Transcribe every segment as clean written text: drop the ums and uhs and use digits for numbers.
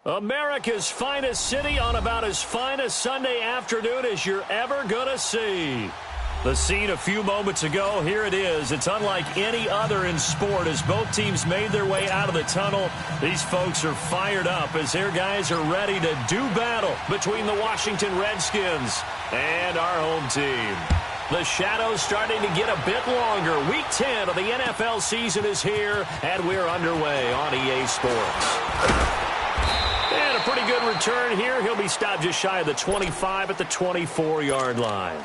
America's finest city on about as fine a Sunday afternoon as you're ever going to see. The scene a few moments ago, here it is. It's unlike any other in sport as both teams made their way out of the tunnel. These folks are fired up as their guys are ready to do battle between the Washington Redskins and our home team. The shadow's starting to get a bit longer. Week 10 of the NFL season is here, and we're underway on EA Sports. And a pretty good return here. He'll be stopped just shy of the 25 at the 24-yard line.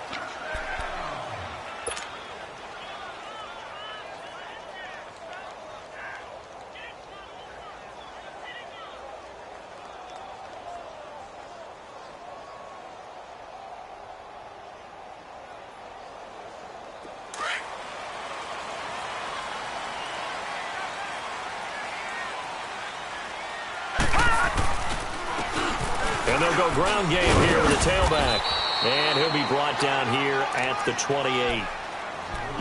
And they'll go ground game here with the tailback. And he'll be brought down here at the 28.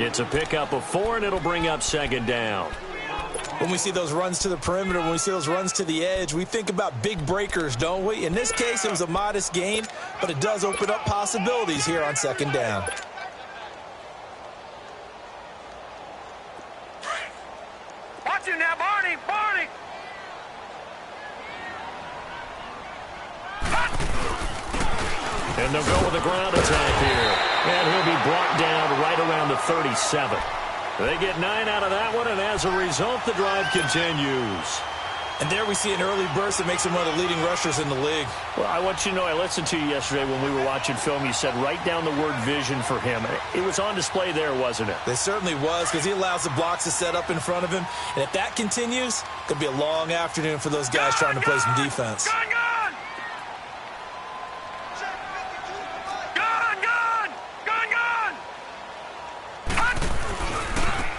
It's a pickup of 4, and it'll bring up second down. When we see those runs to the perimeter, when we see those runs to the edge, we think about big breakers, don't we? In this case, it was a modest gain, but it does open up possibilities here on second down. Watch you now, Barney! Barney! And they'll go with a ground attack here. And he'll be brought down right around the 37. They get 9 out of that one, and as a result, the drive continues. And there we see an early burst that makes him one of the leading rushers in the league. Well, I want you to know, I listened to you yesterday when we were watching film. You said write down the word vision for him. It was on display there, wasn't it? It certainly was, because he allows the blocks to set up in front of him. And if that continues, it could be a long afternoon for those guys trying to play some defense. Gun!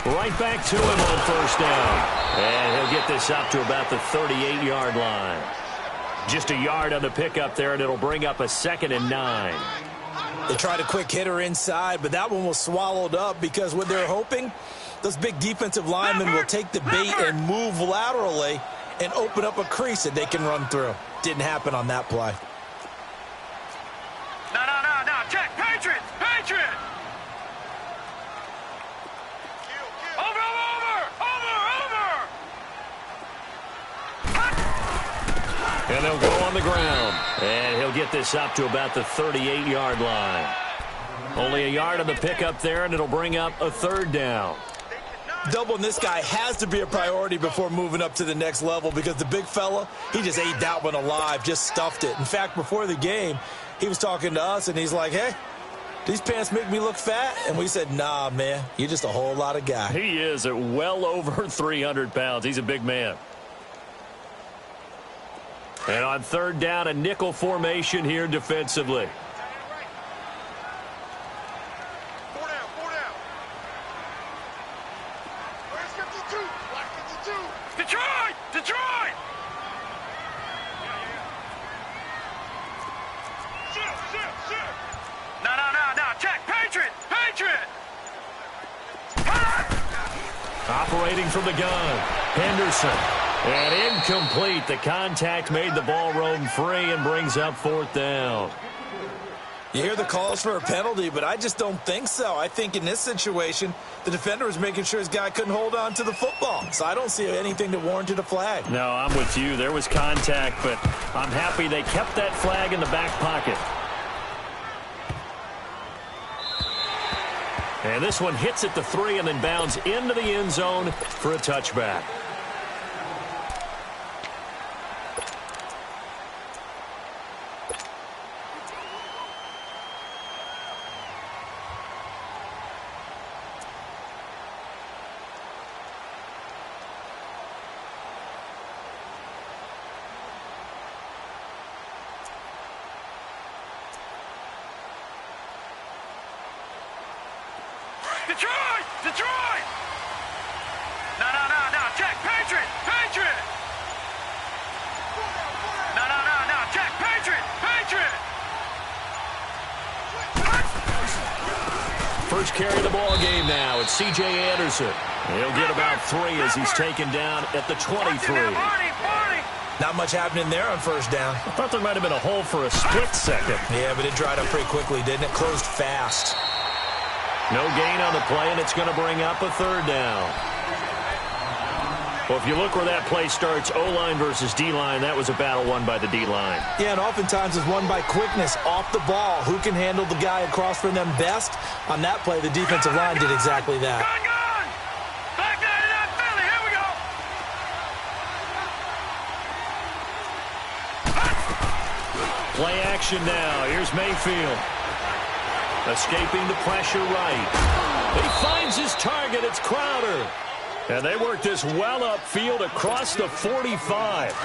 Right back to him on first down. And he'll get this up to about the 38-yard line. Just a yard on the pickup there, and it'll bring up a 2nd and 9. They tried a quick hitter inside, but that one was swallowed up because what they're hoping, those big defensive linemen will take the bait and move laterally and open up a crease that they can run through. Didn't happen on that play. No. Check. Patriot! And they'll go on the ground. And he'll get this up to about the 38-yard line. Only a yard on the pickup there, and it'll bring up a 3rd down. Doubling this guy has to be a priority before moving up to the next level because the big fella, he just ate that one alive, just stuffed it. In fact, before the game, he was talking to us, and he's like, hey, these pants make me look fat? And we said, nah, man, you're just a whole lot of guy. He is at well over 300 pounds. He's a big man. And on 3rd down, a nickel formation here defensively. Four down. Where's 52? Black 52. Detroit! Shit. No. Check. Patriot! Operating from the gun, Henderson. And incomplete. The contact made the ball roam free and brings up 4th down. You hear the calls for a penalty, but I just don't think so. I think in this situation, the defender was making sure his guy couldn't hold on to the football. So I don't see anything that warranted a flag. No, I'm with you. There was contact, but I'm happy they kept that flag in the back pocket. And this one hits at the 3 and then bounds into the end zone for a touchback. Detroit! No. Check. Patriot! No. Check. Patriot! First carry of the ball game now. It's C.J. Anderson. He'll get about 3 as he's taken down at the 23. Barney! Not much happening there on first down. I thought there might have been a hole for a split second. Yeah, but it dried up pretty quickly, didn't it? Closed fast. No gain on the play, and it's going to bring up a third down. Well, if you look where that play starts, O-line versus D-line, that was a battle won by the D-line. Yeah, and oftentimes it's won by quickness off the ball. Who can handle the guy across from them best? On that play, the defensive line did exactly that. Gun! Back down to that Philly. Here we go. Play action now. Here's Mayfield. Escaping the pressure right. He finds his target. It's Crowder. And they work this well upfield across the 45.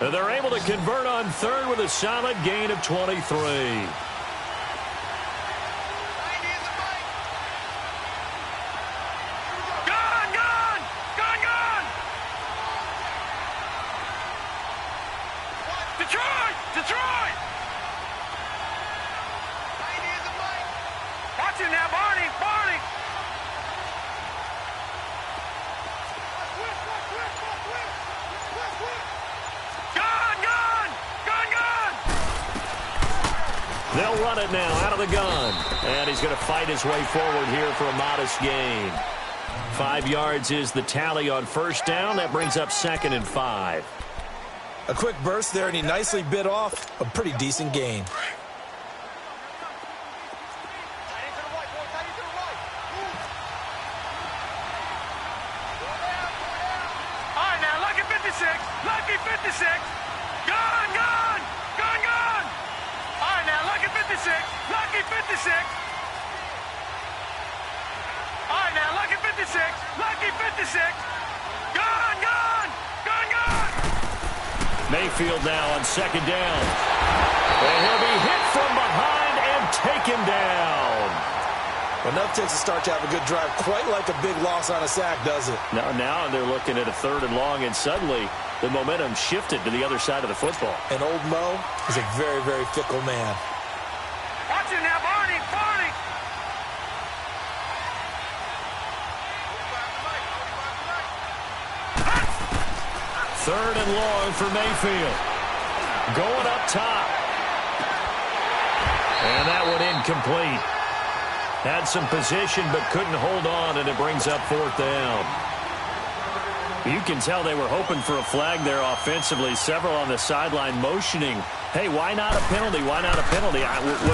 And they're able to convert on third with a solid gain of 23. Gun! Detroit! Watch it now, Barney! They'll run it now out of the gun. And he's going to fight his way forward here for a modest gain. 5 yards is the tally on first down. That brings up 2nd and 5. A quick burst there, and he nicely bit off a pretty decent gain. All right, now, lucky 56. Gun! All right, now, lucky 56. All right, now, lucky 56. Gun! Mayfield now on 2nd down. And he'll be hit from behind and taken down. Well, enough takes a start to have a good drive. Quite like a big loss on a sack, does it? Now they're looking at a 3rd and long, and suddenly the momentum shifted to the other side of the football. And old Mo is a very, very fickle man. Watch it now, Barney! 3rd and long for Mayfield. Going up top. And that one incomplete. Had some position but couldn't hold on, and it brings up 4th down. You can tell they were hoping for a flag there offensively. Several on the sideline motioning. Hey, why not a penalty? What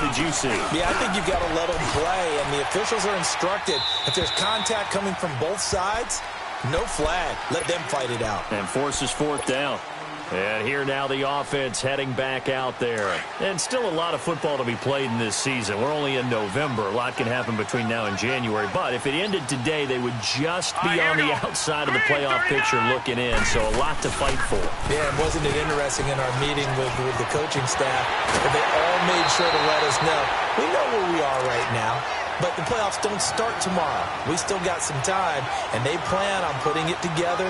did you see? Yeah, I think you've got to let them play, and the officials are instructed. If there's contact coming from both sides, no flag. Let them fight it out. And forces 4th down. And here now the offense heading back out there. And still a lot of football to be played in this season. We're only in November. A lot can happen between now and January. But if it ended today, they would just be on the outside of the playoff picture looking in. So a lot to fight for. Yeah, and wasn't it interesting in our meeting with the coaching staff that they all made sure to let us know, we know where we are right now, but the playoffs don't start tomorrow. We still got some time, and they plan on putting it together,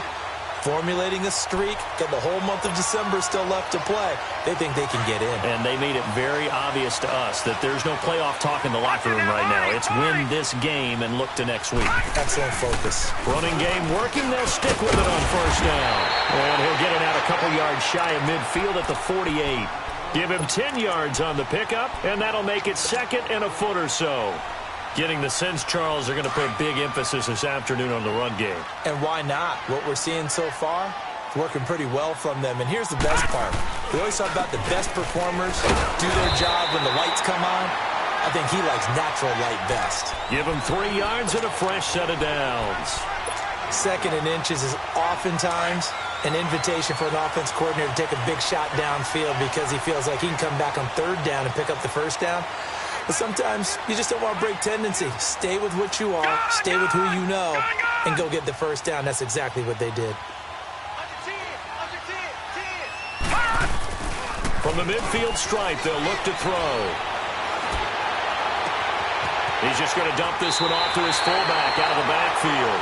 formulating a streak, got the whole month of December still left to play. They think they can get in. And they made it very obvious to us that there's no playoff talk in the locker room right now. It's win this game and look to next week. Excellent focus. Running game working. They'll stick with it on first down. And he'll get it out a couple yards shy of midfield at the 48. Give him 10 yards on the pickup, and that'll make it 2nd and a foot or so. Getting the sense, Charles, are going to put big emphasis this afternoon on the run game. And why not? What we're seeing so far, it's working pretty well from them. And here's the best part. We always talk about the best performers do their job when the lights come on. I think he likes natural light best. Give him 3 yards and a fresh set of downs. 2nd and inches is oftentimes an invitation for an offense coordinator to take a big shot downfield because he feels like he can come back on 3rd down and pick up the first down. But sometimes you just don't want to break tendency. Stay with what you are, stay with who you know, and go get the first down. That's exactly what they did. From the midfield stripe, they'll look to throw. He's just going to dump this one off to his fullback out of the backfield.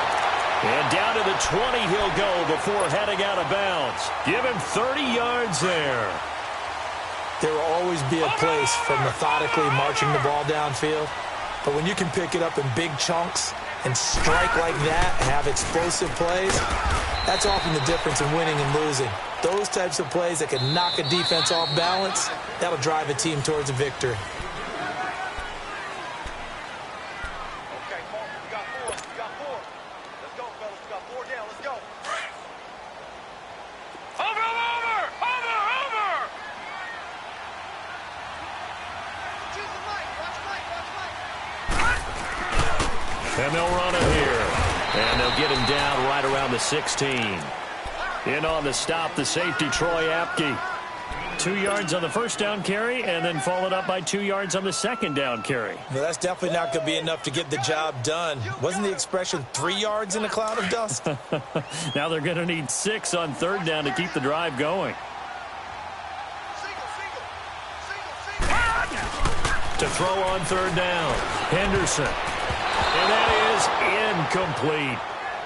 And down to the 20 he'll go before heading out of bounds. Give him 30 yards there. There will always be a place for methodically marching the ball downfield. But when you can pick it up in big chunks and strike like that and have explosive plays, that's often the difference in winning and losing. Those types of plays that can knock a defense off balance, that'll drive a team towards a victory. And they'll run it here. And they'll get him down right around the 16. In on the stop, the safety, Troy Apke. 2 yards on the first down carry, and then followed up by 2 yards on the second down carry. Well, that's definitely not going to be enough to get the job done. Wasn't the expression 3 yards in a cloud of dust? Now they're going to need 6 on third down to keep the drive going. To throw on third down, Henderson. And that is incomplete.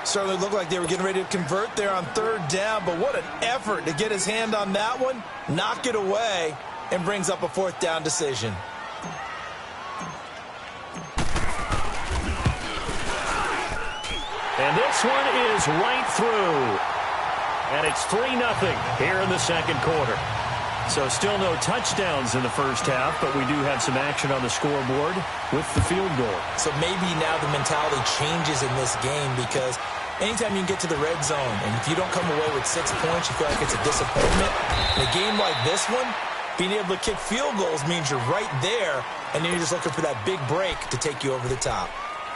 Certainly looked like they were getting ready to convert there on third down, but what an effort to get his hand on that one, knock it away, and brings up a fourth down decision. And this one is right through. And it's 3-0 here in the second quarter. So still no touchdowns in the first half, but we do have some action on the scoreboard with the field goal. So maybe now the mentality changes in this game, because anytime you can get to the red zone, and if you don't come away with 6 points, you feel like it's a disappointment. In a game like this one, being able to kick field goals means you're right there, and then you're just looking for that big break to take you over the top.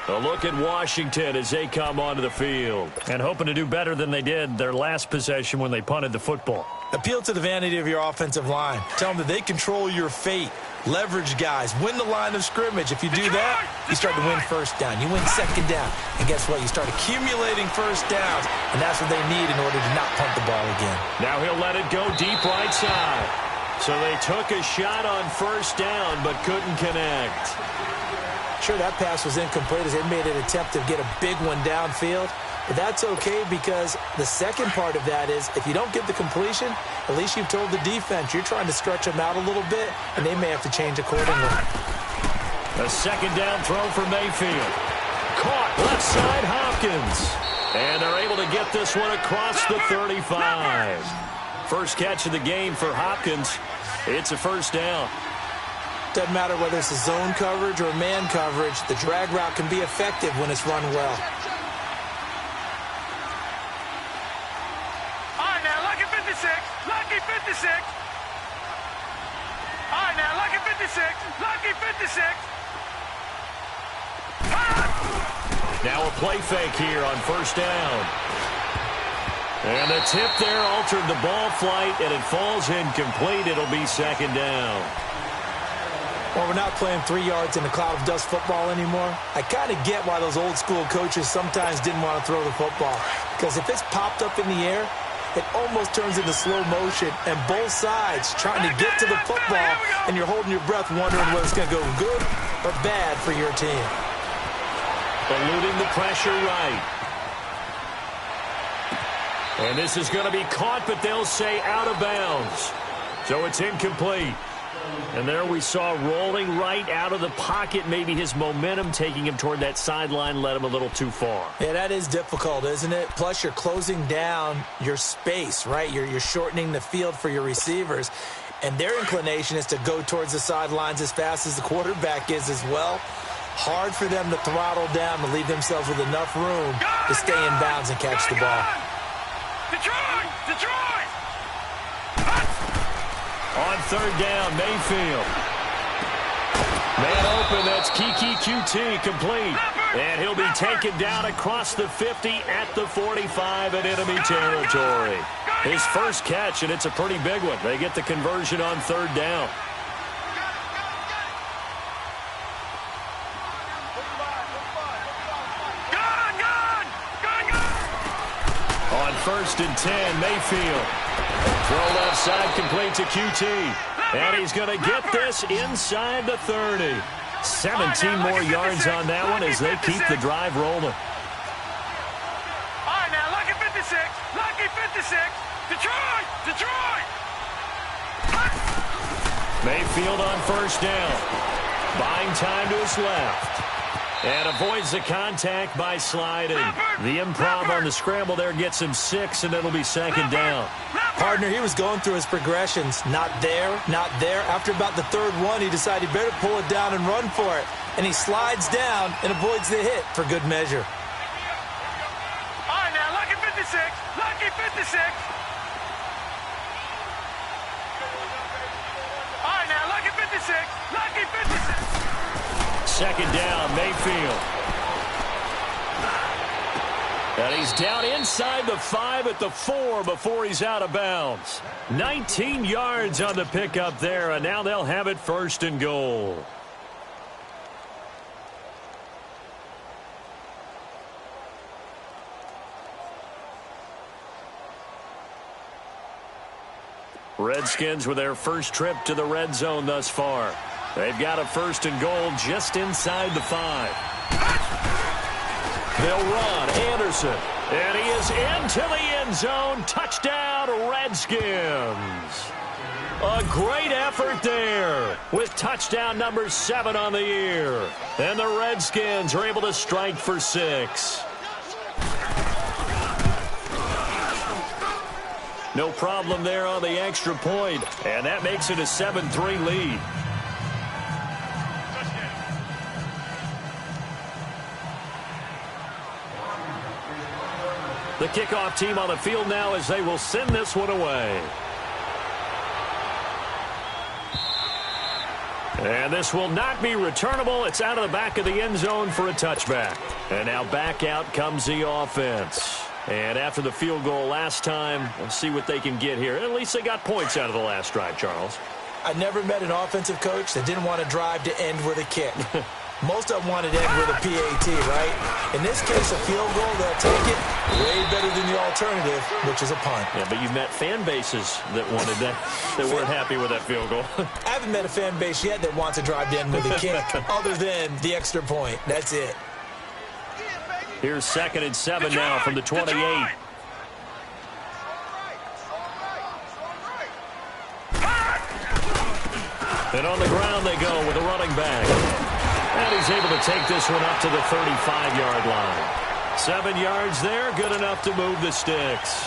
A look at Washington as they come onto the field, and hoping to do better than they did their last possession when they punted the football. Appeal to the vanity of your offensive line. Tell them that they control your fate. Leverage guys. Win the line of scrimmage. If you do that, you start to win first down. You win second down. And guess what? You start accumulating first downs, and that's what they need in order to not punt the ball again. Now he'll let it go deep right side. So they took a shot on first down, but couldn't connect. Sure, that pass was incomplete as they made an attempt to get a big one downfield. But that's okay, because the second part of that is if you don't get the completion, at least you've told the defense you're trying to stretch them out a little bit, and they may have to change accordingly. A second down throw for Mayfield. Caught left side, Hopkins. And they're able to get this one across the 35. First catch of the game for Hopkins. It's a first down. Doesn't matter whether it's a zone coverage or man coverage, the drag route can be effective when it's run well. All right, now, lucky 56. Lucky 56. All right, now, lucky 56. Lucky 56. Now a play fake here on first down. And the tip there altered the ball flight, and it falls incomplete. It'll be second down. Well, we're not playing 3 yards in a cloud of dust football anymore. I kind of get why those old school coaches sometimes didn't want to throw the football. Because if it's popped up in the air, it almost turns into slow motion, and both sides trying to get to the football, and you're holding your breath wondering whether it's going to go good or bad for your team. Eluding the pressure right. And this is going to be caught, but they'll say out of bounds. So it's incomplete. And there we saw rolling right out of the pocket. Maybe his momentum taking him toward that sideline led him a little too far. Yeah, that is difficult, isn't it? Plus, you're closing down your space, right? You're shortening the field for your receivers. And their inclination is to go towards the sidelines as fast as the quarterback is as well. Hard for them to throttle down to leave themselves with enough room to stay in bounds and catch the ball. Detroit! Detroit! On third down, Mayfield. Man open, that's Kiki QT complete. And he'll be taken down across the 50 at the 45 in enemy territory. His first catch, and it's a pretty big one. They get the conversion on third down. On first and 10, Mayfield. Throw left side complete to QT. And he's going to get this inside the 30. 17 more yards on that one as they keep the drive rolling. All right, now, lucky 56. Lucky 56. Detroit! Detroit! Mayfield on first down. Buying time to his left. And avoids the contact by sliding. The improv on the scramble there gets him 6, and it'll be second down. Partner, he was going through his progressions. Not there, not there. After about the third one, he decided he better pull it down and run for it. And he slides down and avoids the hit for good measure. All right, now, lucky 56. Lucky 56. All right, now, lucky 56. Lucky 56. Second down, Mayfield. And he's down inside the 5 at the 4 before he's out of bounds. 19 yards on the pickup there, and now they'll have it 1st and goal. Redskins with their first trip to the red zone thus far. They've got a 1st and goal just inside the 5. They'll run. Anderson. And he is into the end zone. Touchdown, Redskins. A great effort there with touchdown number 7 on the year. And the Redskins are able to strike for 6. No problem there on the extra point. And that makes it a 7-3 lead. The kickoff team on the field now as they will send this one away. And this will not be returnable. It's out of the back of the end zone for a touchback. And now back out comes the offense. And after the field goal last time, let's see what they can get here. At least they got points out of the last drive, Charles. I never met an offensive coach that didn't want to drive to end with a kick. Most of them wanted to end with a PAT, right? In this case, a field goal, they'll take it way better than the alternative, which is a punt. Yeah, but you've met fan bases that wanted that, that weren't happy with that field goal. I haven't met a fan base yet that wants to drive to end with a kick, other than the extra point. That's it. Here's 2nd and 7 now from the 28. And on the ground they go with a running back. And he's able to take this one up to the 35-yard line. 7 yards there, good enough to move the sticks.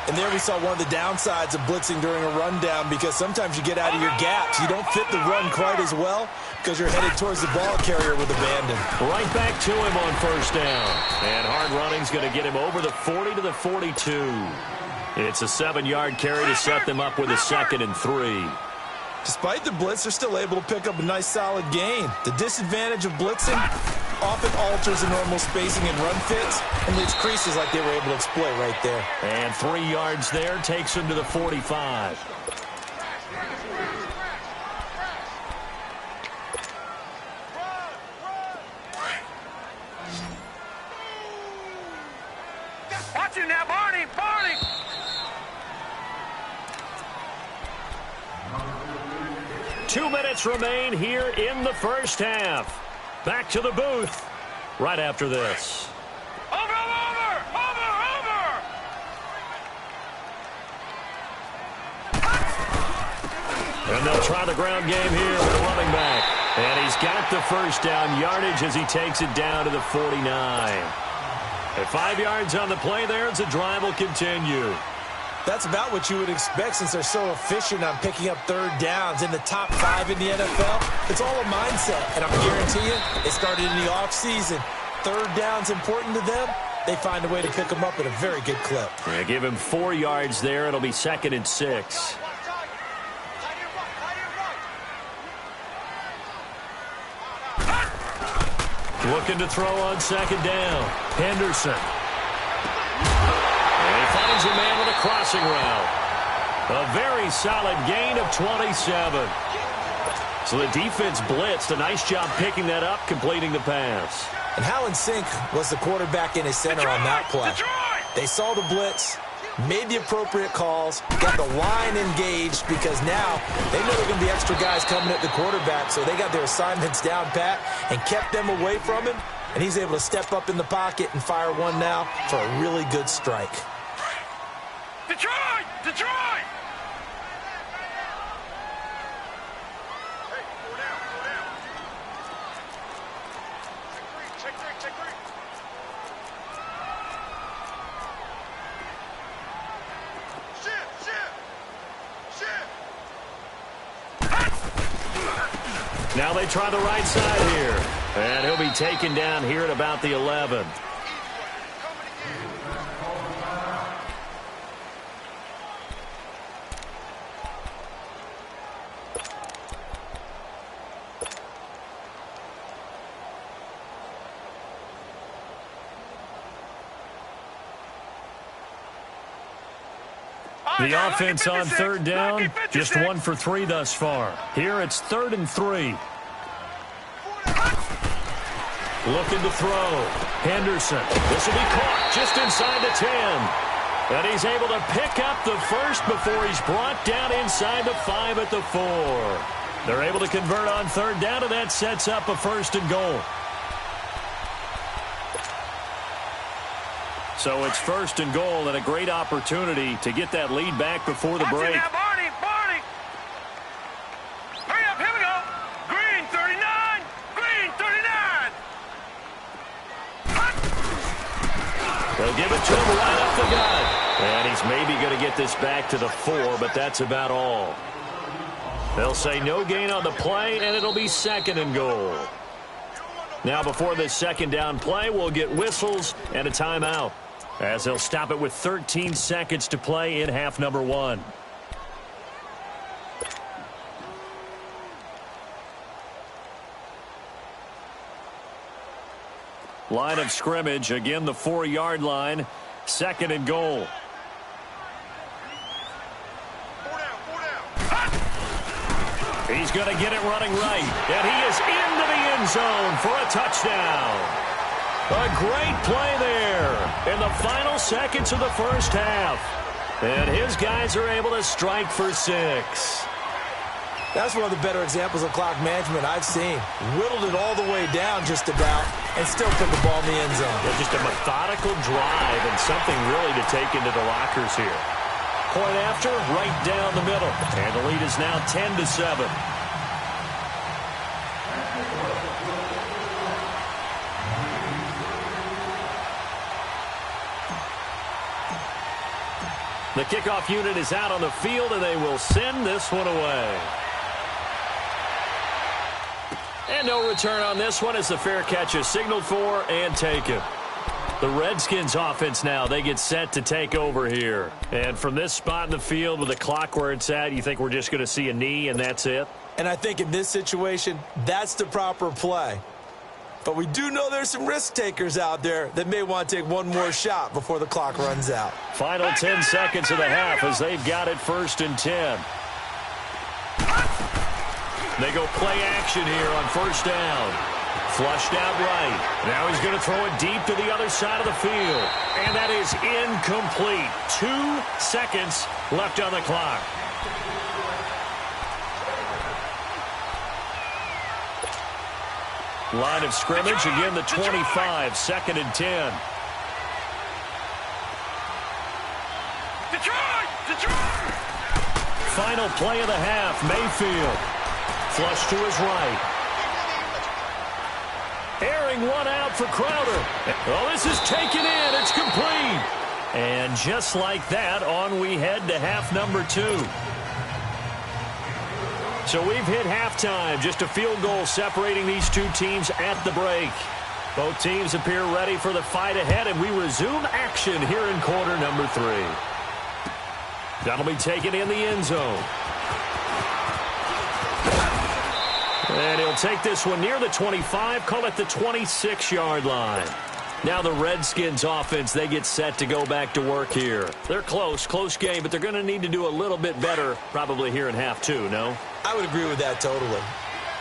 And there we saw one of the downsides of blitzing during a rundown, because sometimes you get out of your gaps. You don't fit the run quite as well because you're headed towards the ball carrier with abandon. Right back to him on 1st down. And hard running's going to get him over the 40 to the 42. It's a 7-yard carry to set them up with a 2nd and 3. Despite the blitz, they're still able to pick up a nice solid gain. The disadvantage of blitzing often alters the normal spacing and run fits and leaves creases like they were able to exploit right there. And 3 yards there takes him to the 45. Watch him now, Barney! Barney! 2 minutes remain here in the first half. Back to the booth right after this. Over, over, over, over! And they'll try the ground game here with a running back. And he's got the 1st down yardage as he takes it down to the 49. At 5 yards on the play there as the drive will continue. That's about what you would expect since they're so efficient on picking up 3rd downs in the top 5 in the NFL. It's all a mindset, and I guarantee you, it started in the offseason. 3rd down's important to them. They find a way to pick them up at a very good clip. Yeah, give him 4 yards there. It'll be 2nd and 6. Looking to throw on 2nd down. Henderson. Finds a man with a crossing route. A very solid gain of 27. So the defense blitzed. A nice job picking that up, completing the pass. And how in sync was the quarterback in his center on that play? They saw the blitz, made the appropriate calls, got the line engaged, because now they know there are going to be extra guys coming at the quarterback, so they got their assignments down pat and kept them away from him, and he's able to step up in the pocket and fire one now for a really good strike. Detroit! Detroit! Check three. Shift. Now they try the right side here. And he'll be taken down here at about the 11. The offense on third down, just 1 for 3 thus far. Here it's 3rd and 3. Looking to throw. Henderson. This will be caught just inside the 10. And he's able to pick up the first before he's brought down inside the 5 at the 4. They're able to convert on third down, and that sets up a 1st and goal. So it's 1st and goal and a great opportunity to get that lead back before the break. Now, Barney, Barney. Hurry up, here we go. Green 39, Green 39. They'll give it to him right up the gut. And he's maybe going to get this back to the 4, but that's about all. They'll say no gain on the play, and it'll be 2nd and goal. Now before this 2nd down play, we'll get whistles and a timeout, as they'll stop it with 13 seconds to play in half number 1. Line of scrimmage, again the 4-yard line, 2nd and goal. He's going to get it running right, and he is into the end zone for a touchdown. A great play there in the final seconds of the first half. And his guys are able to strike for 6. That's one of the better examples of clock management I've seen. Whittled it all the way down just about and still put the ball in the end zone. Yeah, just a methodical drive and something really to take into the lockers here. Point after, right down the middle. And the lead is now 10-7. The kickoff unit is out on the field, and they will send this one away. And no return on this one as the fair catch is signaled for and taken. The Redskins offense now, they get set to take over here. And from this spot in the field with the clock where it's at, you think we're just going to see a knee and that's it? And I think in this situation, that's the proper play. But we do know there's some risk takers out there that may want to take one more shot before the clock runs out. Final 10 seconds of the half as they've got it 1st and 10. They go play action here on 1st down. Flushed out right. Now he's going to throw it deep to the other side of the field. And that is incomplete. 2 seconds left on the clock. Line of scrimmage, again the 25, 2nd and 10. Detroit! Final play of the half, Mayfield. Flush to his right. Airing one out for Crowder. Well, this is taken in. It's complete. And just like that, on we head to half number 2. So we've hit halftime. Just a field goal separating these two teams at the break. Both teams appear ready for the fight ahead, and we resume action here in quarter number 3. That'll be taken in the end zone. And he'll take this one near the 25, call it the 26-yard line. Now the Redskins offense, they get set to go back to work here. They're close game, but they're going to need to do a little bit better probably here in half 2, no? I would agree with that totally.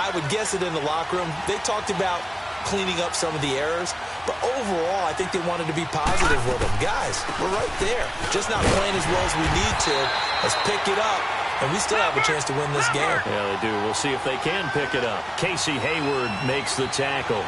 I would guess it in the locker room. They talked about cleaning up some of the errors, but overall, I think they wanted to be positive with them. Guys, we're right there. Just not playing as well as we need to. Let's pick it up, and we still have a chance to win this game. Yeah, they do. We'll see if they can pick it up. Casey Hayward makes the tackle.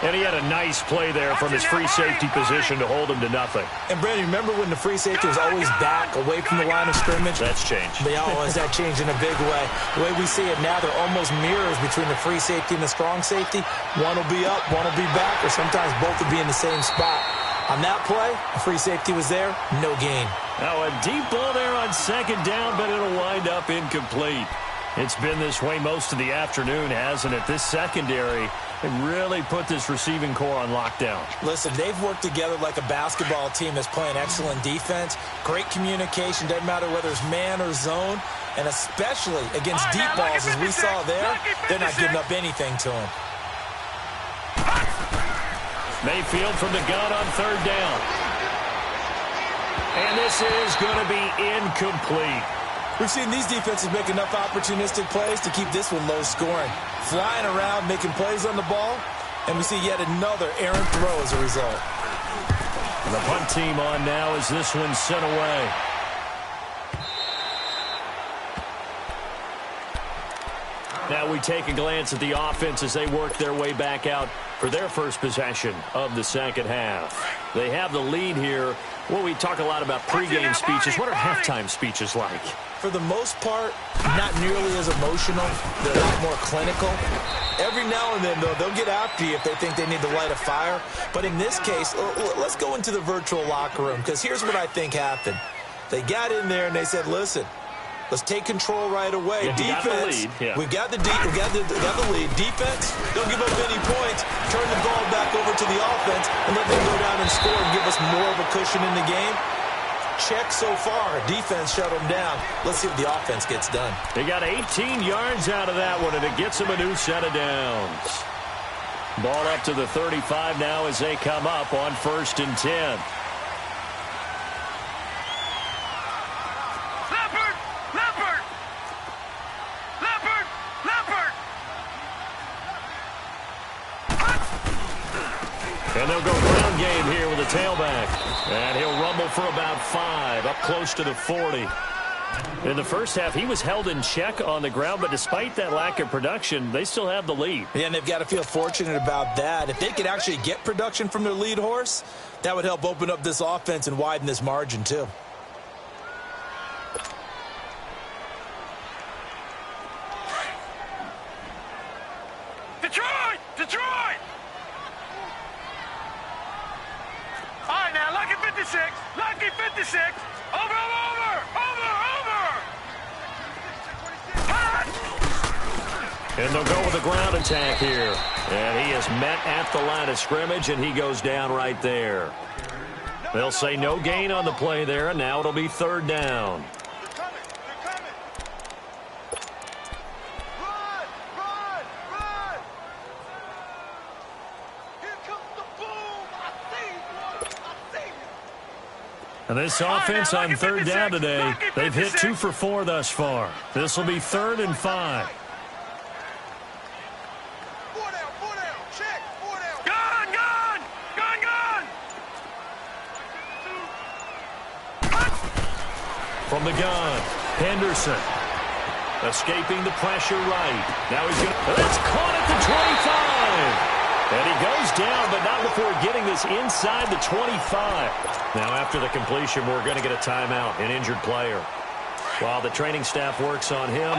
And he had a nice play there from his free safety position to hold him to nothing. And, Brandon, remember when the free safety was always back away from the line of scrimmage? That's changed. But has that changed in a big way? The way we see it now, they're almost mirrors between the free safety and the strong safety. One will be up, one will be back, or sometimes both will be in the same spot. On that play, the free safety was there, no gain. Now a deep ball there on 2nd down, but it'll wind up incomplete. It's been this way most of the afternoon, hasn't it? This secondary really put this receiving core on lockdown. Listen, they've worked together like a basketball team that's playing excellent defense. Great communication, doesn't matter whether it's man or zone, and especially against deep balls, as we saw there, they're not giving up anything to them. Mayfield from the gun on third down. And this is going to be incomplete. We've seen these defenses make enough opportunistic plays to keep this one low scoring. Flying around, making plays on the ball, and we see yet another errant throw as a result. And the punt team on now as this one's sent away. Now we take a glance at the offense as they work their way back out for their first possession of the second half. They have the lead here. Well, we talk a lot about pregame speeches. What are halftime speeches like? For the most part, not nearly as emotional. They're a lot more clinical. Every now and then, though, they'll get after you if they think they need to light a fire. But in this case, let's go into the virtual locker room, because here's what I think happened. They got in there and they said, listen, let's take control right away. Yeah, defense, we got the lead. Defense, don't give up any points. Turn the ball back over to the offense and let them go down and score and give us more of a cushion in the game. Check so far. Defense shut them down. Let's see if the offense gets done. They got 18 yards out of that one, and it gets them a new set of downs. Ball up to the 35 now as they come up on 1st and 10. And they'll go ground game here with a tailback. And he'll rumble for about 5, up close to the 40. In the first half, he was held in check on the ground, but despite that lack of production, they still have the lead. Yeah, and they've got to feel fortunate about that. If they could actually get production from their lead horse, that would help open up this offense and widen this margin, too. Detroit! Detroit! All right, now, lucky 56. Lucky 56. Over. And they'll go with a ground attack here. And he is met at the line of scrimmage, and he goes down right there. They'll say no gain on the play there, and now it'll be 3rd down. And this offense on 3rd down today, they've hit 2 for 4 thus far. This will be 3rd and 5. Check. Gun. From the gun, Henderson. Escaping the pressure right. Now he's going to... That's caught at the 25. And he goes down, but not before getting this inside the 25. Now, after the completion, we're going to get a timeout, an injured player. While the training staff works on him,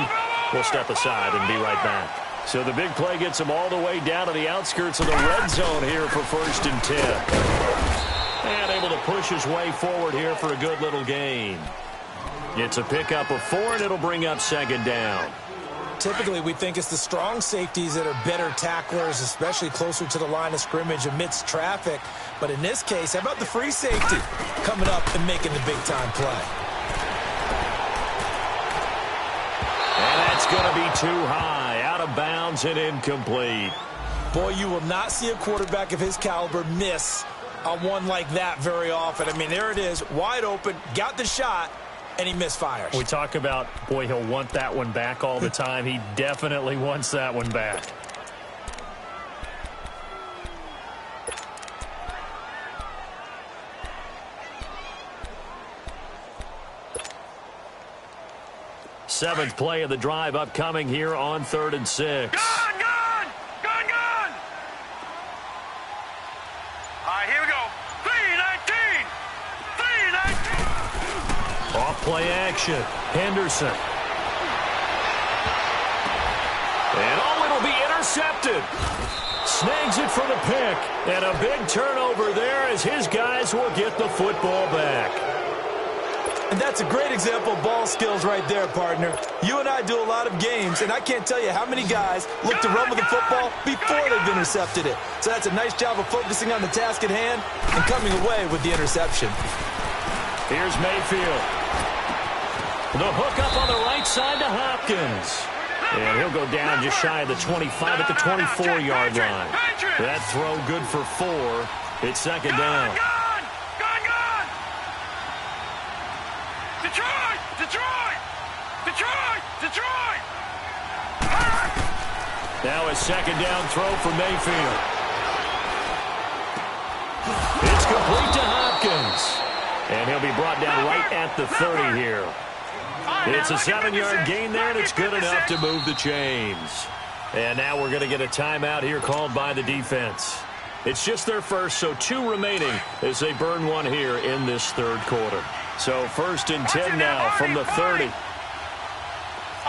we'll step aside and be right back. So the big play gets him all the way down to the outskirts of the red zone here for 1st and 10. And able to push his way forward here for a good little gain. It's a pickup of 4, and it'll bring up 2nd down. Typically, we think it's the strong safeties that are better tacklers, especially closer to the line of scrimmage amidst traffic. But in this case, how about the free safety coming up and making the big-time play? And that's going to be too high, out of bounds and incomplete. Boy, you will not see a quarterback of his caliber miss on one like that very often. I mean, there it is, wide open, got the shot, and he misfires. We talk about, boy, he'll want that one back all the time. He definitely wants that one back. Seventh play of the drive upcoming here on 3rd and 6. Gun! All right, here we go. 3-19. Off play action. Henderson. And it'll be intercepted. Snags it for the pick. And a big turnover there as his guys will get the football back. And that's a great example of ball skills right there, partner. You and I do a lot of games, and I can't tell you how many guys look to run with the football before they've intercepted it. So that's a nice job of focusing on the task at hand and coming away with the interception. Here's Mayfield. The hook up on the right side to Hopkins. And he'll go down just shy of the 25 at the 24-yard line. That throw good for 4. It's second down. Detroit! Detroit! Detroit! Detroit! Now a second down throw for Mayfield. It's complete to Hopkins. And he'll be brought down right at the 30 here. It's a 7-yard gain there, and it's good enough to move the chains. And now we're going to get a timeout here called by the defense. It's just their first, so 2 remaining as they burn one here in this third quarter. So 1st and 10 now from the 30. All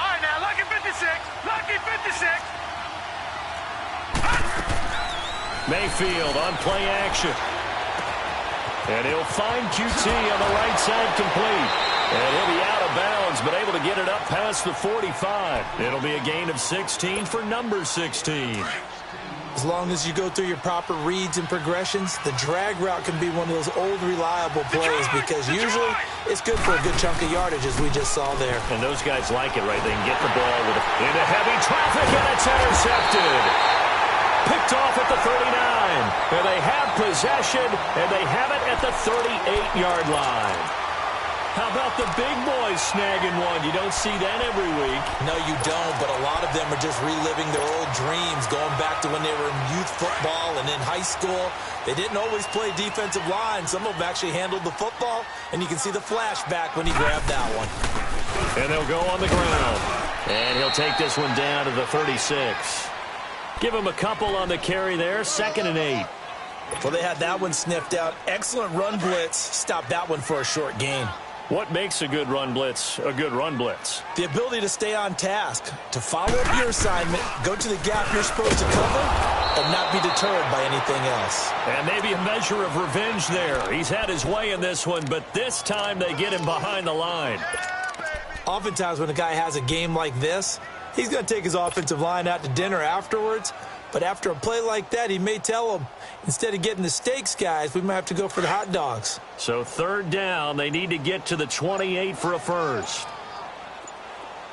right, now, lucky 56. Lucky 56. Mayfield on play action. And he'll find QT on the right side complete. And he'll be out of bounds, but able to get it up past the 45. It'll be a gain of 16 for number 16. As long as you go through your proper reads and progressions, the drag route can be one of those old, reliable plays because usually it's good for a good chunk of yardage, as we just saw there. And those guys like it, right? They can get the ball into heavy traffic, and it's intercepted. Picked off at the 39. And they have possession, and they have it at the 38-yard line. How about the big boys snagging one? You don't see that every week. No, you don't, but a lot of them are just reliving their old dreams, going back to when they were in youth football and in high school. They didn't always play defensive line. Some of them actually handled the football, and you can see the flashback when he grabbed that one. And they'll go on the ground. And he'll take this one down to the 36. Give him a couple on the carry there, 2nd and 8. Well, they had that one sniffed out. Excellent run blitz. Stopped that one for a short gain. What makes a good run blitz a good run blitz? The ability to stay on task, to follow up your assignment, go to the gap you're supposed to cover, and not be deterred by anything else. And maybe a measure of revenge there. He's had his way in this one, but this time they get him behind the line. Oftentimes when a guy has a game like this, he's going to take his offensive line out to dinner afterwards. But after a play like that, he may tell them, instead of getting the steaks, guys, we might have to go for the hot dogs. So 3rd down, they need to get to the 28 for a first.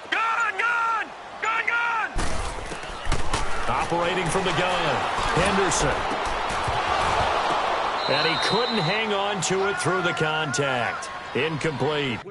Gun! Gun! Gun! Gun! Operating from the gun, Henderson. And he couldn't hang on to it through the contact. Incomplete.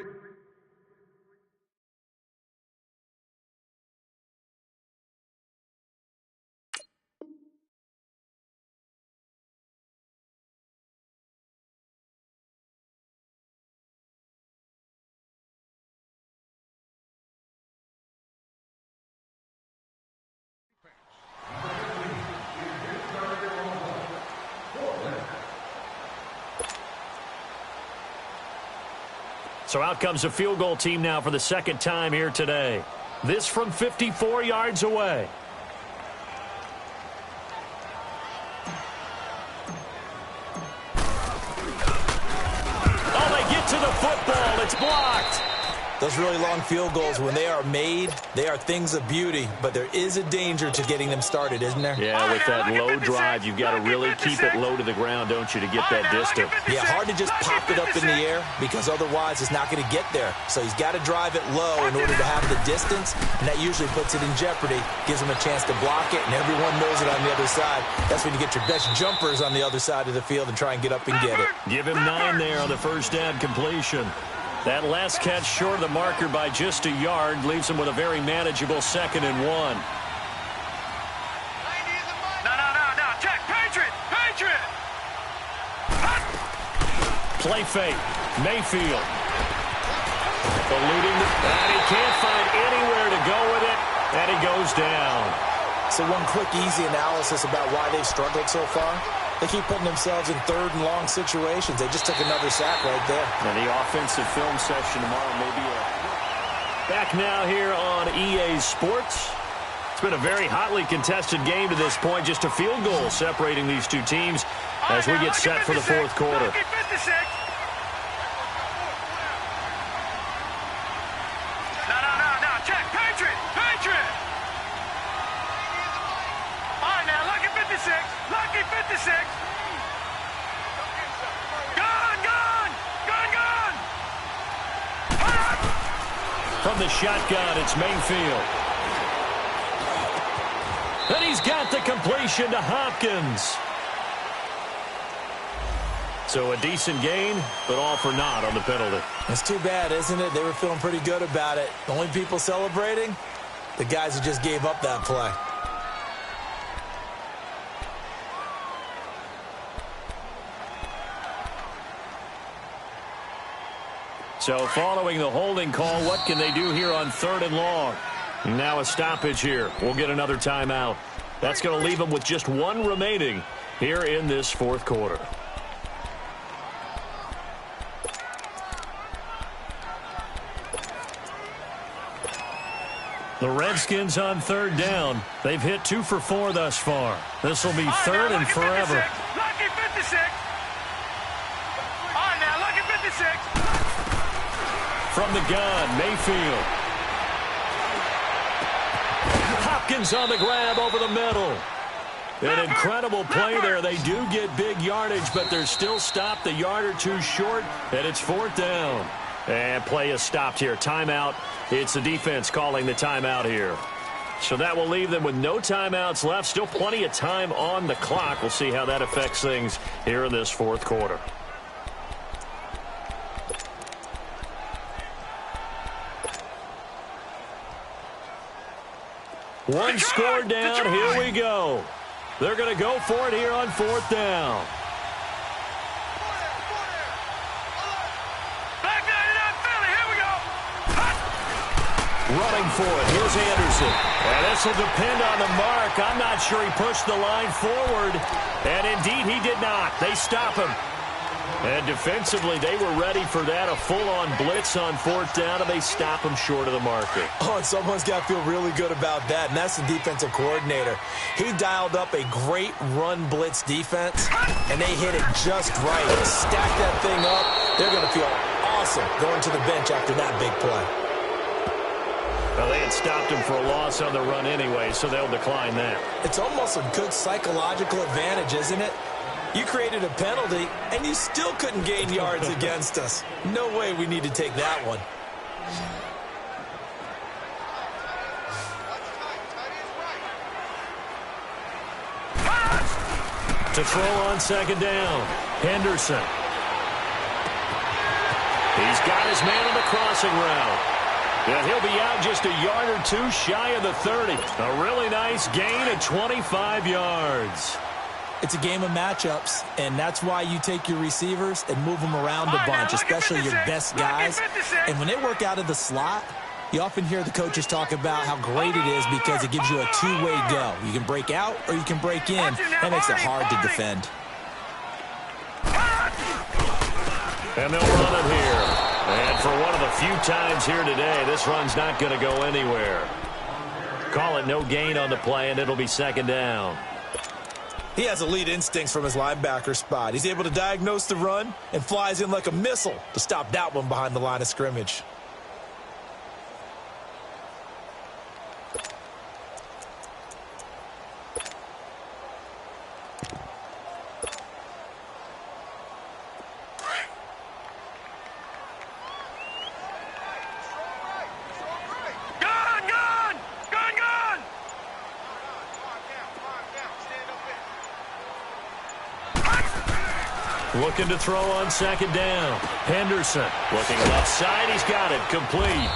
So out comes a field goal team now for the 2nd time here today. This from 54 yards away. Oh, they get to the football. It's blocked. Those really long field goals, when they are made, they are things of beauty, but there is a danger to getting them started, isn't there? Yeah, with that low drive, you've got to really keep it low to the ground, don't you, to get that distance. Yeah, hard to just pop it up in the air because otherwise it's not going to get there. So he's got to drive it low in order to have the distance, and that usually puts it in jeopardy, gives him a chance to block it, and everyone knows it on the other side. That's when you get your best jumpers on the other side of the field and try and get up and get it. Give him 9 there on the first down completion. That last catch short of the marker by just a yard leaves him with a very manageable 2nd and 1. No. Check. Patriot. Patriot. Play fake. Mayfield. Eluding. And he can't find anywhere to go with it. And he goes down. So one quick, easy analysis about why they've struggled so far. They keep putting themselves in 3rd and long situations. They just took another sack right there. And the offensive film session tomorrow may be back now here on EA Sports. It's been a very hotly contested game to this point. Just a field goal separating these two teams as we get set for the 4th quarter. from the shotgun, it's Mayfield. And he's got the completion to Hopkins. So a decent gain, but all for naught on the penalty. It's too bad, isn't it? They were feeling pretty good about it. The only people celebrating, the guys who just gave up that play. So following the holding call, what can they do here on 3rd and long? Now a stoppage here. We'll get another timeout. That's going to leave them with just one remaining here in this 4th quarter. The Redskins on 3rd down. They've hit 2 for 4 thus far. This will be 3rd and forever. Lucky 56. All right, now, lucky 56. From the gun, Mayfield. Hopkins on the grab over the middle. An incredible play there. They do get big yardage, but they're still stopped a yard or two short, and it's 4th down. And play is stopped here. Timeout. It's the defense calling the timeout here. So that will leave them with no timeouts left. Still plenty of time on the clock. We'll see how that affects things here in this 4th quarter. One score down. Here we go. They're going to go for it here on 4th down. Running for it. Here's Anderson. And this will depend on the mark. I'm not sure he pushed the line forward. And indeed, he did not. They stop him. And defensively, they were ready for that. A full-on blitz on 4th down, and they stop him short of the marker. Oh, and someone's got to feel really good about that, and that's the defensive coordinator. He dialed up a great run blitz defense, and they hit it just right. Stack that thing up. They're going to feel awesome going to the bench after that big play. Well, they had stopped him for a loss on the run anyway, so they'll decline that. It's almost a good psychological advantage, isn't it? You created a penalty, and you still couldn't gain yards against us. No way we need to take that one. To throw on 2nd down, Henderson. He's got his man on the crossing route. And he'll be out just a yard or two shy of the 30. A really nice gain of 25 yards. It's a game of matchups, and that's why you take your receivers and move them around a bunch, especially your best guys. And when they work out of the slot, you often hear the coaches talk about how great it is because it gives you a two-way go. You can break out or you can break in. That makes it hard to defend. And they'll run it here. And for one of the few times here today, this run's not going to go anywhere. Call it no gain on the play, and it'll be 2nd down. He has elite instincts from his linebacker spot. He's able to diagnose the run and flies in like a missile to stop that one behind the line of scrimmage. Looking to throw on 2nd down. Henderson looking left side. He's got it. Complete.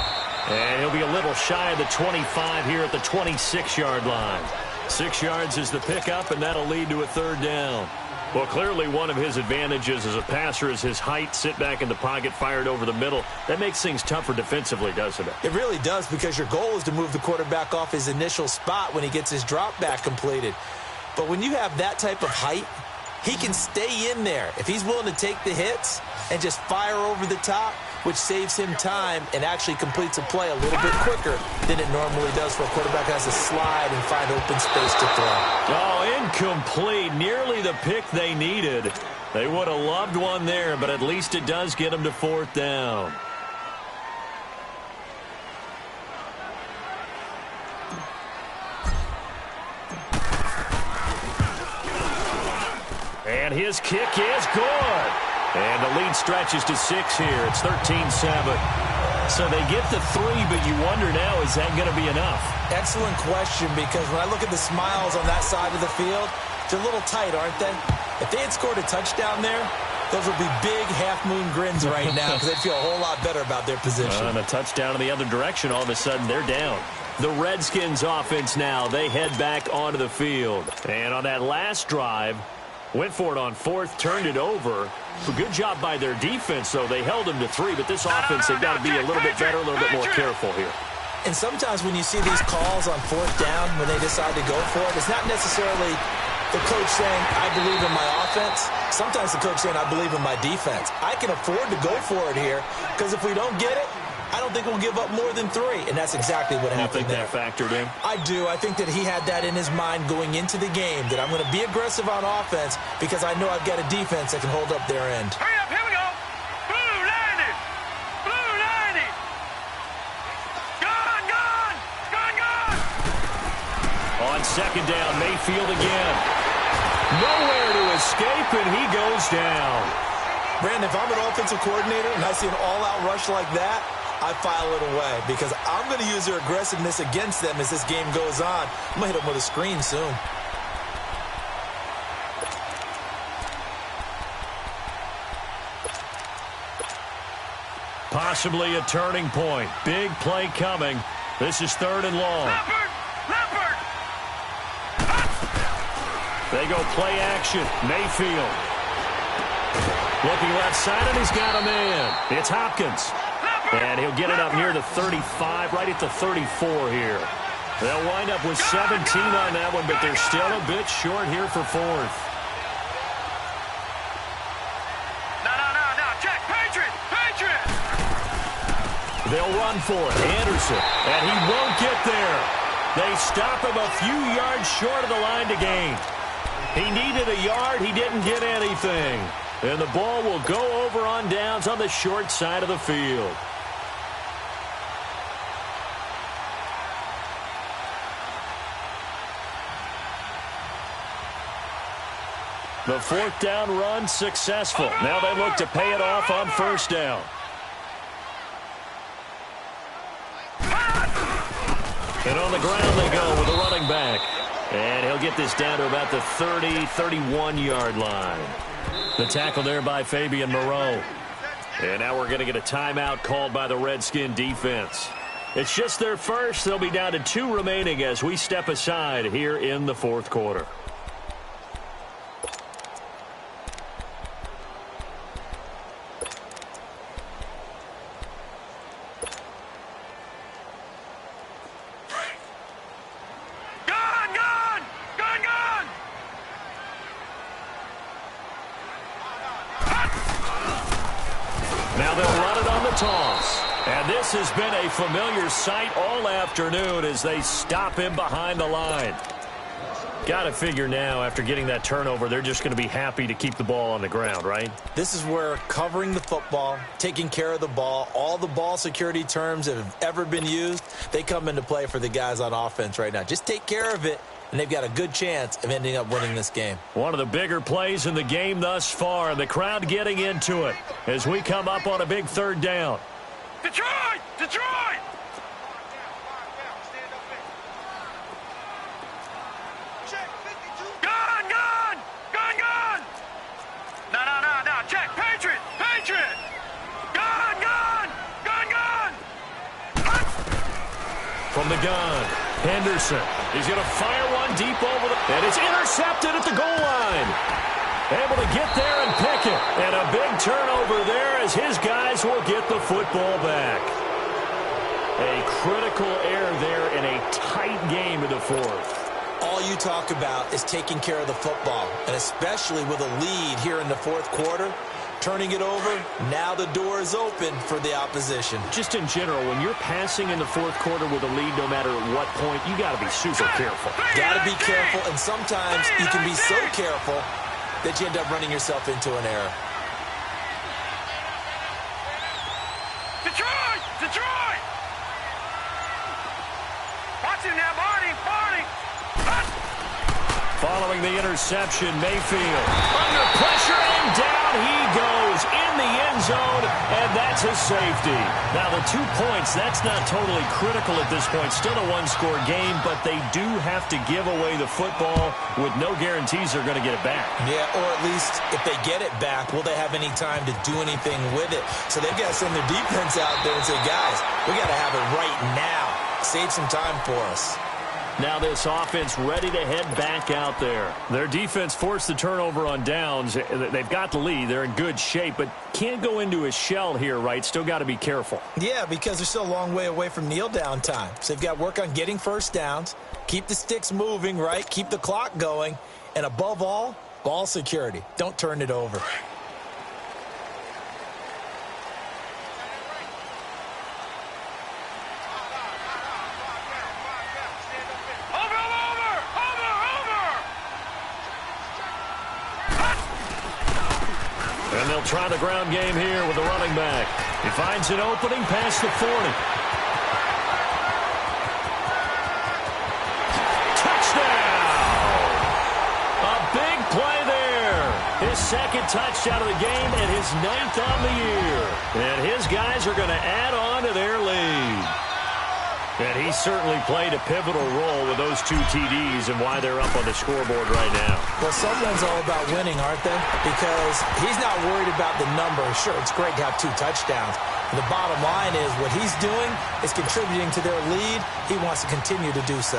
And he'll be a little shy of the 25 here at the 26-yard line. 6 yards is the pickup, and that'll lead to a 3rd down. Well, clearly one of his advantages as a passer is his height. Sit back in the pocket, fired over the middle. That makes things tougher defensively, doesn't it? It really does, because your goal is to move the quarterback off his initial spot when he gets his drop back completed. But when you have that type of height, he can stay in there if he's willing to take the hits and just fire over the top, which saves him time and actually completes a play a little bit quicker than it normally does for a quarterback who has to slide and find open space to throw. Oh, incomplete. Nearly the pick they needed. They would have loved one there, but at least it does get them to 4th down. And his kick is good. And the lead stretches to 6 here. It's 13-7. So they get the 3, but you wonder now, is that going to be enough? Excellent question, because when I look at the smiles on that side of the field, they're a little tight, aren't they? If they had scored a touchdown there, those would be big half-moon grins right now because they'd feel a whole lot better about their position. And a touchdown in the other direction, all of a sudden they're down. The Redskins offense now, they head back onto the field. And on that last drive, went for it on 4th, turned it over. A good job by their defense, though. They held them to 3, but this offense, they've got to be a little bit better, a little bit more careful here. And sometimes when you see these calls on 4th down, when they decide to go for it, it's not necessarily the coach saying, I believe in my offense. Sometimes the coach saying, I believe in my defense. I can afford to go for it here, because if we don't get it, I don't think we'll give up more than 3, and that's exactly what happened there. You think that factored in? I do. I think that he had that in his mind going into the game, that I'm going to be aggressive on offense because I know I've got a defense that can hold up their end. Hurry up, here we go. Blue 90. Blue 90. Gone, gone. Gone, gone. On 2nd down, Mayfield again. Nowhere to escape, and he goes down. Brandon, if I'm an offensive coordinator and I see an all-out rush like that, I file it away because I'm going to use their aggressiveness against them as this game goes on. I'm going to hit them with a screen soon. Possibly a turning point. Big play coming. This is 3rd and long. Leopard. They go play action. Mayfield. Looking left side, and he's got a man. It's Hopkins. And he'll get it up near the 35, right at the 34 here. They'll wind up with 17 on that one, but they're still a bit short here for 4th. No. Check. Patriot. They'll run for it. Anderson. And he won't get there. They stop him a few yards short of the line to gain. He needed a yard. He didn't get anything. And the ball will go over on downs on the short side of the field. The 4th down run successful. Now they look to pay it off on 1st down. And on the ground they go with the running back. And he'll get this down to about the 30, 31-yard line. The tackle there by Fabian Moreau. And now we're going to get a timeout called by the Redskin defense. It's just their first. They'll be down to 2 remaining as we step aside here in the 4th quarter. Now they'll run it on the toss. And this has been a familiar sight all afternoon as they stop him behind the line. Got to figure now, after getting that turnover, they're just going to be happy to keep the ball on the ground, right? This is where covering the football, taking care of the ball, all the ball security terms that have ever been used, they come into play for the guys on offense right now. Just take care of it, and they've got a good chance of ending up winning this game. One of the bigger plays in the game thus far, and the crowd getting into it as we come up on a big 3rd down. Detroit! Detroit! Gone! Gone! Gone! Gone! No. Check. Patriot! Patriot! Gone! Gone! Gone! Gone! From the gun, Henderson. He's going to fire one deep over the... And it's intercepted at the goal line. Able to get there and pick it. And a big turnover there as his guys will get the football back. A critical error there in a tight game in the 4th. All you talk about is taking care of the football, and especially with a lead here in the 4th quarter. Turning it over, now the door is open for the opposition. Just in general, when you're passing in the 4th quarter with a lead, no matter at what point, you got to be super careful. Got to be careful, and sometimes you can be so careful that you end up running yourself into an error. Detroit! Detroit! Watch him now, Barney! Following the interception, Mayfield under pressure, and down he goes in the end zone, and that's a safety. Now, the 2 points, that's not totally critical at this point. Still a one-score game, but they do have to give away the football with no guarantees they're going to get it back. Yeah, or at least if they get it back, will they have any time to do anything with it? So they've got to send their defense out there and say, guys, we got to have it right now. Save some time for us. Now this offense ready to head back out there. Their defense forced the turnover on downs. They've got the lead. They're in good shape, but can't go into a shell here, right? Still got to be careful. Yeah, because they're still a long way away from kneel down time. So they've got to work on getting first downs, keep the sticks moving, right? Keep the clock going, and above all, ball security. Don't turn it over. And they'll try the ground game here with the running back. He finds an opening past the 40. Touchdown! A big play there. His second touchdown of the game and his 9th on the year. And his guys are going to add on to their lead. And he certainly played a pivotal role with those 2 TDs and why they're up on the scoreboard right now. Well, someone's all about winning, aren't they? Because he's not worried about the number. Sure, it's great to have 2 touchdowns. But the bottom line is what he's doing is contributing to their lead. He wants to continue to do so.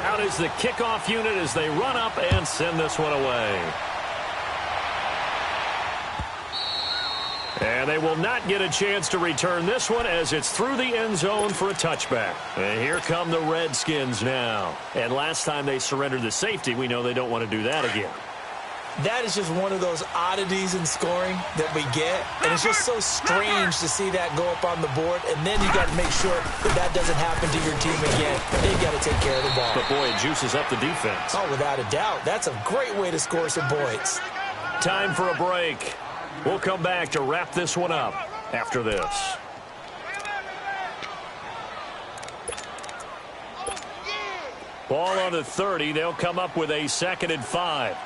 Out is the kickoff unit as they run up and send this one away. And they will not get a chance to return this one as it's through the end zone for a touchback. And here come the Redskins now. And last time they surrendered the safety, we know they don't want to do that again. That is just one of those oddities in scoring that we get. And it's just so strange to see that go up on the board. And then you got to make sure that that doesn't happen to your team again. They've got to take care of the ball. But, boy, it juices up the defense. Oh, without a doubt. That's a great way to score some points. Time for a break. We'll come back to wrap this one up after this. Ball on the 30. They'll come up with a 2nd and 5.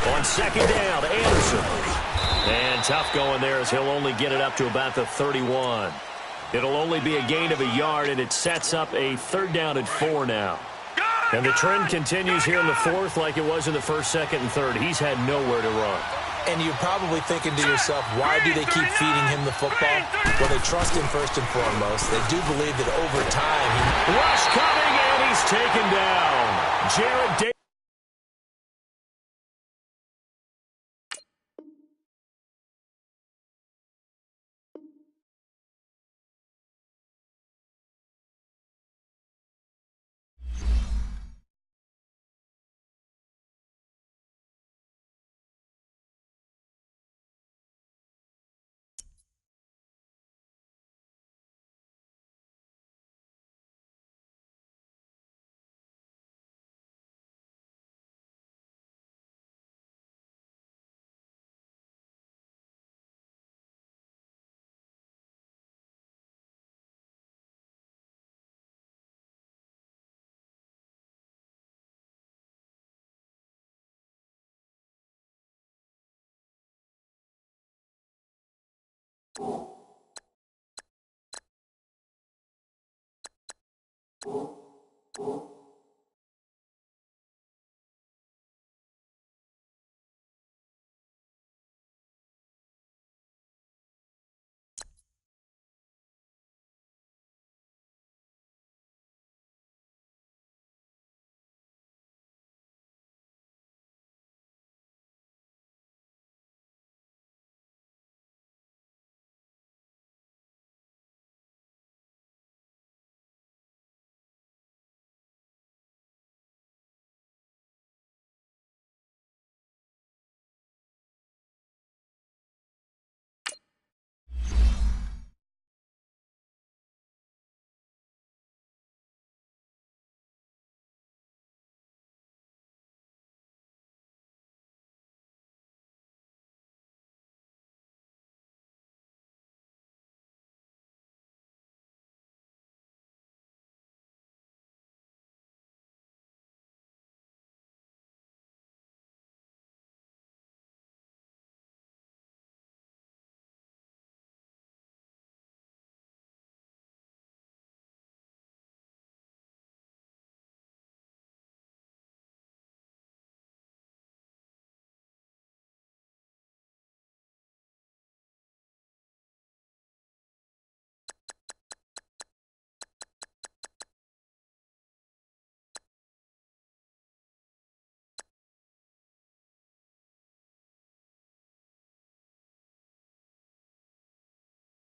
On 2nd down, Anderson. And tough going there as he'll only get it up to about the 31. It'll only be a gain of a yard, and it sets up a 3rd down and 4 now. And the trend continues here in the 4th like it was in the 1st, 2nd, and 3rd. He's had nowhere to run. And you're probably thinking to yourself, why do they keep feeding him the football? Well, they trust him first and foremost. They do believe that over time Rush coming, and he's taken down. Jared Davis.